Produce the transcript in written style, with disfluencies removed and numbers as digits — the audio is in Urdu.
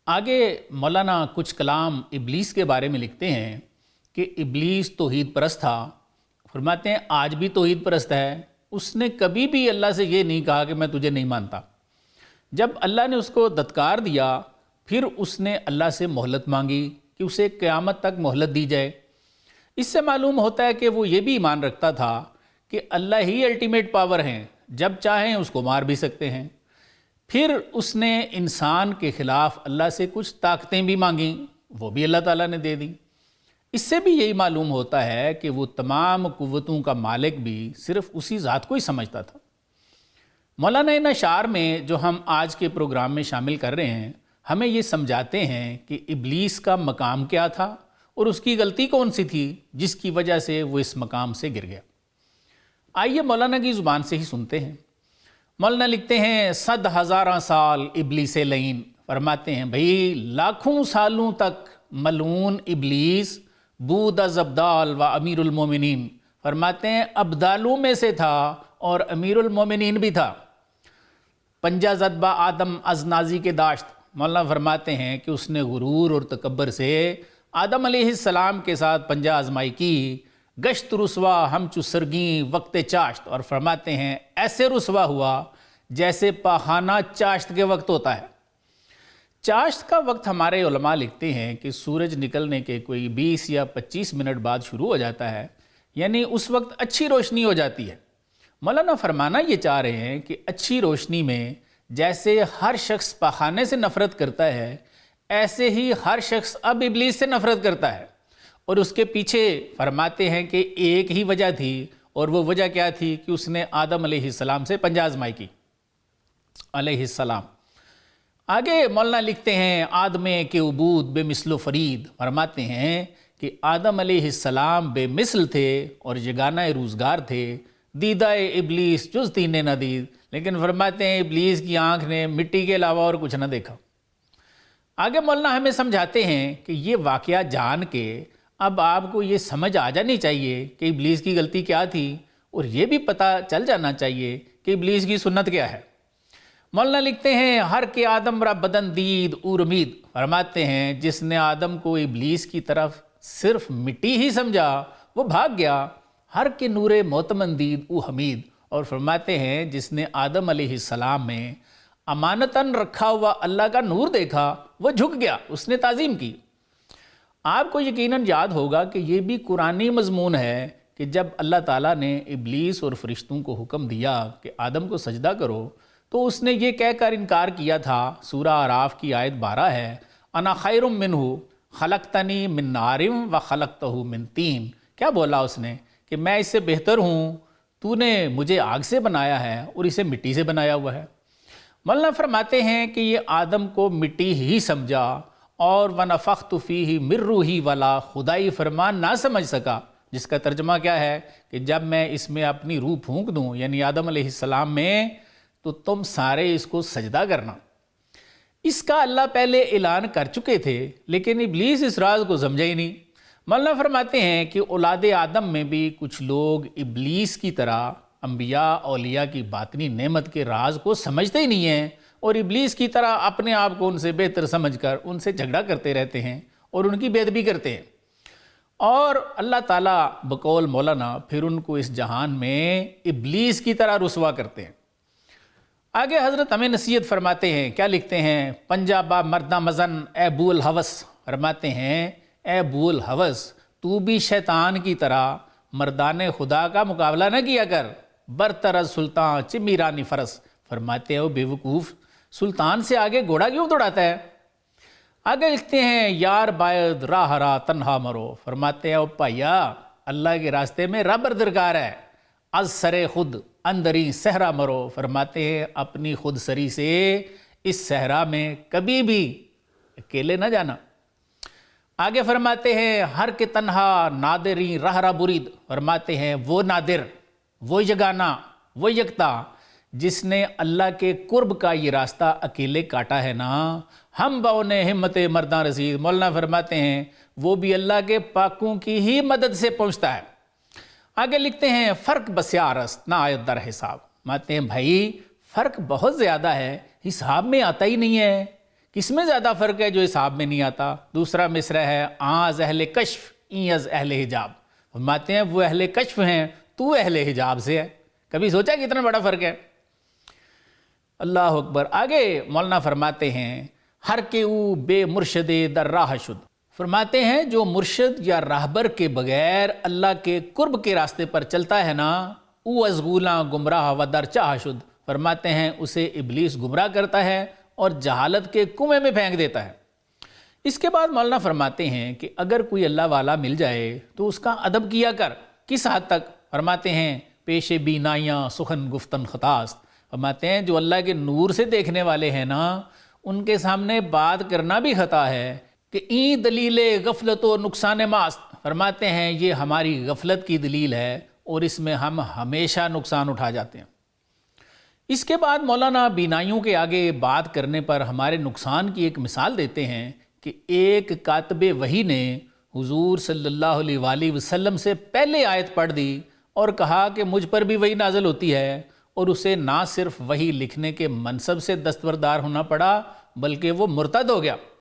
آگے مولانا کچھ کلام ابلیس کے بارے میں لکھتے ہیں کہ ابلیس توحید پرست تھا۔ فرماتے ہیں آج بھی توحید پرست ہے، اس نے کبھی بھی اللہ سے یہ نہیں کہا کہ میں تجھے نہیں مانتا۔ جب اللہ نے اس کو دھتکار دیا پھر اس نے اللہ سے مہلت مانگی کہ اسے قیامت تک مہلت دی جائے۔ اس سے معلوم ہوتا ہے کہ وہ یہ بھی ایمان رکھتا تھا کہ اللہ ہی الٹیمیٹ پاور ہیں، جب چاہیں اس کو مار بھی سکتے ہیں۔ پھر اس نے انسان کے خلاف اللہ سے کچھ طاقتیں بھی مانگیں، وہ بھی اللہ تعالیٰ نے دے دیں۔ اس سے بھی یہی معلوم ہوتا ہے کہ وہ تمام قوتوں کا مالک بھی صرف اسی ذات کو ہی سمجھتا تھا۔ مولانا ان اشعار میں جو ہم آج کے پروگرام میں شامل کر رہے ہیں ہمیں یہ سمجھاتے ہیں کہ ابلیس کا مقام کیا تھا اور اس کی غلطی کون سی تھی جس کی وجہ سے وہ اس مقام سے گر گیا۔ آئیے مولانا کی زبان سے ہی سنتے ہیں۔ مولانا لکھتے ہیں 100,000 سال ابلیس لعین، فرماتے ہیں بھئی لاکھوں سالوں تک ملعون ابلیس بود از ابدال و امیر المومنین، فرماتے ہیں ابدالوں میں سے تھا اور امیر المومنین بھی تھا۔ پنجہ زدبہ آدم از نازی کے داشت، مولانا فرماتے ہیں کہ اس نے غرور اور تکبر سے آدم علیہ السلام کے ساتھ پنجہ آزمائی کی، گشت رسوا ہم چو سرگیں وقت چاشت، اور فرماتے ہیں ایسے رسوا ہوا جیسے پاخانہ چاشت کے وقت ہوتا ہے۔ چاشت کا وقت ہمارے علماء لکھتے ہیں کہ سورج نکلنے کے کوئی 20 یا 25 منٹ بعد شروع ہو جاتا ہے، یعنی اس وقت اچھی روشنی ہو جاتی ہے۔ مولانا فرمانا یہ چاہ رہے ہیں کہ اچھی روشنی میں جیسے ہر شخص پاخانے سے نفرت کرتا ہے، ایسے ہی ہر شخص اب ابلیس سے نفرت کرتا ہے، اور اس کے پیچھے فرماتے ہیں کہ ایک ہی وجہ تھی، اور وہ وجہ کیا تھی کہ اس نے آدم علیہ السلام سے پنجہ آزمائی کی علیہ السلام۔ آگے مولانا لکھتے ہیں آدم کے عبود بے مثل و فرید، فرماتے ہیں کہ آدم علیہ السلام بے مثل تھے اور یگانہ روزگار تھے، دیدہ ابلیس جز تین نہ دید، لیکن فرماتے ہیں ابلیس کی آنکھ نے مٹی کے علاوہ اور کچھ نہ دیکھا۔ آگے مولانا ہمیں سمجھاتے ہیں کہ یہ واقعہ جان کے اب آپ کو یہ سمجھ آ جانی چاہیے کہ ابلیس کی غلطی کیا تھی، اور یہ بھی پتہ چل جانا چاہیے کہ ابلیس کی سنت کیا ہے۔ مولانا لکھتے ہیں ہر کے آدم را بدن دید اور امید، فرماتے ہیں جس نے آدم کو ابلیس کی طرف صرف مٹی ہی سمجھا وہ بھاگ گیا، ہر کے نور معتمن دید او حمید، اور فرماتے ہیں جس نے آدم علیہ السلام میں امانتاً رکھا ہوا اللہ کا نور دیکھا وہ جھک گیا، اس نے تعظیم کی۔ آپ کو یقیناً یاد ہوگا کہ یہ بھی قرآنی مضمون ہے کہ جب اللہ تعالیٰ نے ابلیس اور فرشتوں کو حکم دیا کہ آدم کو سجدہ کرو تو اس نے یہ کہہ کر انکار کیا تھا، سورہ اعراف کی آیت 12 ہے، انا خیر منہ خلقتنی من نار و خلقتہ من طین۔ کیا بولا اس نے کہ میں اس سے بہتر ہوں، تو نے مجھے آگ سے بنایا ہے اور اسے مٹی سے بنایا ہوا ہے۔ مولانا فرماتے ہیں کہ یہ آدم کو مٹی ہی سمجھا اور وَنَفَخْتُ فِيهِ مِن رُوحِي والا خدائی فرمان نہ سمجھ سکا، جس کا ترجمہ کیا ہے کہ جب میں اس میں اپنی روح پھونک دوں یعنی آدم علیہ السلام میں، تو تم سارے اس کو سجدہ کرنا۔ اس کا اللہ پہلے اعلان کر چکے تھے لیکن ابلیس اس راز کو سمجھا ہی نہیں۔ مولانا فرماتے ہیں کہ اولاد آدم میں بھی کچھ لوگ ابلیس کی طرح انبیاء اولیاء کی باطنی نعمت کے راز کو سمجھتے ہی نہیں ہیں، اور ابلیس کی طرح اپنے آپ کو ان سے بہتر سمجھ کر ان سے جھگڑا کرتے رہتے ہیں اور ان کی بے ادبی کرتے ہیں، اور اللہ تعالیٰ بقول مولانا پھر ان کو اس جہان میں ابلیس کی طرح رسوا کرتے ہیں۔ آگے حضرت ہمیں نصیحت فرماتے ہیں، کیا لکھتے ہیں پنجہ با مردہ مزن اے بو الحوث، فرماتے ہیں اے بو الحوث تو بھی شیطان کی طرح مردان خدا کا مقابلہ نہ کیا کر، برترز سلطان چمیرانی فرس، فرماتے ہیں وہ بے وقوف سلطان سے آگے گھوڑا کیوں دوڑاتا ہے۔ آگے لکھتے ہیں یار باید راہ را تنہا مرو، فرماتے ہیں او بھائیا اللہ کے راستے میں ربر درکار ہے، از سرے خود اندری صحرا مرو، فرماتے ہیں اپنی خود سری سے اس صحرا میں کبھی بھی اکیلے نہ جانا۔ آگے فرماتے ہیں ہر کے تنہا نادری راہ را برید، فرماتے ہیں وہ نادر، وہ یگانہ، وہ یکتا جس نے اللہ کے قرب کا یہ راستہ اکیلے کاٹا ہے نا، ہم باؤں ہمت مرداں رسید، مولانا فرماتے ہیں وہ بھی اللہ کے پاکوں کی ہی مدد سے پہنچتا ہے۔ آگے لکھتے ہیں فرق بسیارست نہ آیت در حساب، فرماتے ہیں بھائی فرق بہت زیادہ ہے، حساب میں آتا ہی نہیں ہے کس میں زیادہ فرق ہے جو حساب میں نہیں آتا؟ دوسرا مصرع ہے آز اہل کشف این از اہل حجاب، فرماتے ہیں وہ اہل کشف ہیں، تو اہل حجاب سے ہے۔ کبھی سوچا کہ اتنا بڑا فرق ہے؟ اللہ اکبر۔ آگے مولانا فرماتے ہیں ہر کے او بے مرشد در راہ شد، فرماتے ہیں جو مرشد یا راہبر کے بغیر اللہ کے قرب کے راستے پر چلتا ہے نا، او از غولاں گمراہ و در چاہ شد، فرماتے ہیں اسے ابلیس گمراہ کرتا ہے اور جہالت کے کنویں میں پھینک دیتا ہے۔ اس کے بعد مولانا فرماتے ہیں کہ اگر کوئی اللہ والا مل جائے تو اس کا ادب کیا کر۔ کس حد تک؟ فرماتے ہیں پیش بینائیاں سخن گفتن خطاست، فرماتے ہیں جو اللہ کے نور سے دیکھنے والے ہیں نا، ان کے سامنے بات کرنا بھی خطا ہے کہ این دلیل غفلت و نقصان ماست، فرماتے ہیں یہ ہماری غفلت کی دلیل ہے اور اس میں ہم ہمیشہ نقصان اٹھا جاتے ہیں۔ اس کے بعد مولانا بینائیوں کے آگے بات کرنے پر ہمارے نقصان کی ایک مثال دیتے ہیں کہ ایک کاتب وحی نے حضور صلی اللہ علیہ وآلہ وسلم سے پہلے آیت پڑھ دی اور کہا کہ مجھ پر بھی وحی نازل ہوتی ہے، اور اسے نہ صرف وحی لکھنے کے منصب سے دستبردار ہونا پڑا بلکہ وہ مرتد ہو گیا۔